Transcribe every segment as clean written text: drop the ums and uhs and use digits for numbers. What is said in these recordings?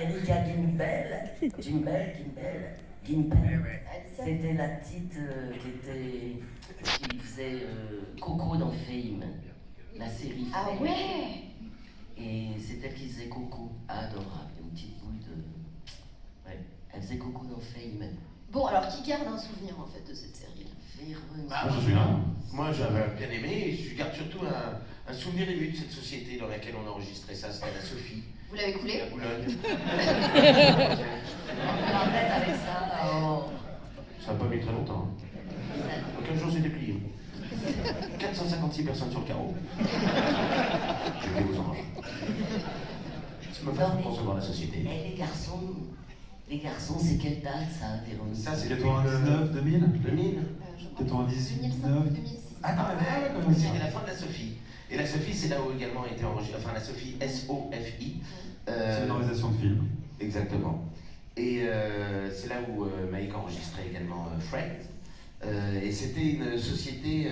Erika Gimbel. C'était la petite qui faisait Coco dans Fame, la série Fame. Ah ouais. Et c'est elle qui faisait Coco, adorable, une petite bouille de... Ouais, elle faisait Coco dans Fame. Bon, alors qui garde un souvenir en fait de cette série-là? Ah, moi j'avais bien aimé, et je garde surtout un souvenir ému de cette société dans laquelle on enregistrait ça, c'était la Sophie. Vous l'avez coulé? À Boulogne. On arrête avec ça. Oh. Ça n'a pas mis très longtemps. En 15 jours c'était plié. 456 personnes sur le carreau. J'étais aux anges. Ça me fait concevoir la société. Mais les garçons, c'est quelle date ça, Véronique? Ça c'est 99, 2000 2000. 99. 2006. Ah non, mais c'était la fin de la Sophie. Et la Sophie, c'est là où également a été enregistré, enfin la Sophie, S-O-F-I. Sonorisation de film. Exactement. Et c'est là où Maïk enregistrait également Friends. Et c'était une société,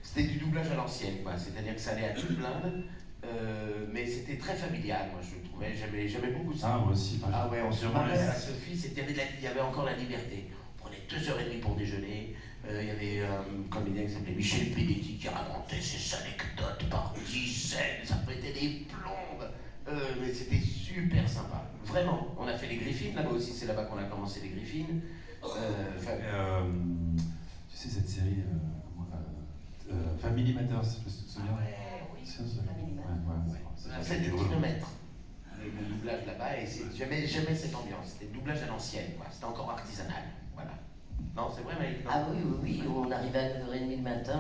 c'était du doublage à l'ancienne, quoi. C'est-à-dire que ça allait à toute blinde, mais c'était très familial, moi je trouvais. J'aimais beaucoup ça. Ah, moi aussi. Ah ouais, on se marrait à la Sophie, il y avait encore la liberté. On prenait 2h30 pour déjeuner. Il y avait un comédien qui s'appelait Michel Benetti qui racontait ses anecdotes par dizaines, ça mettait des plombes. Mais c'était super sympa. Vraiment, on a fait les Griffines là-bas aussi, c'est là-bas qu'on a commencé les Griffines. Tu sais cette série Family Matters, je me souviens. Oui, Family Ouais. On a fait des kilomètres le doublage là-bas et jamais cette ambiance. C'était le doublage à l'ancienne, quoi. C'était encore artisanal. Voilà. Non, c'est vrai, Maïk? Ah oui, on arrivait à 9h30 le matin,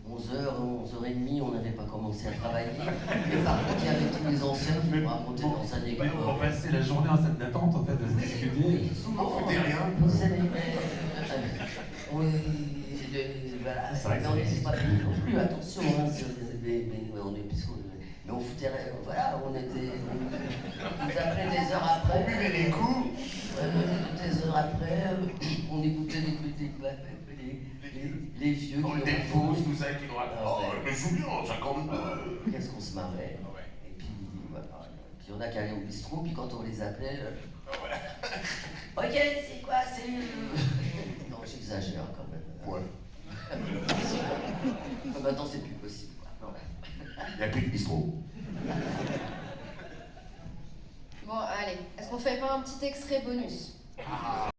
11h30, on n'avait pas commencé à travailler. Et par contre, il y avait tous les anciens qui nous racontaient leurs anecdotes. On passait la journée en salle d'attente en fait à se discuter. Oui, souvent, On foutait rien. Oui, voilà. C'est vrai que Mais on c'est- n'était pas payés non plus, attention. Hein, mais on foutait rien. Voilà, on nous appelait des heures après. On buvait les coups. Des heures après, on écoutait les vieux Quand qui le Delphos, tout ça, qui nous raconte. Ah, Oh, ouais. je me souviens, en 52. Qu'est-ce qu'on se marrait. Ouais. Et puis, voilà. Puis on a qu'à aller au bistrot, puis quand on les appelait... Ok, c'est quoi, c'est... Non, j'exagère quand même. Ouais. Maintenant, c'est plus possible. Quoi. Non. Il n'y a plus de bistrot. Bon, allez, est-ce qu'on fait pas un petit extrait bonus?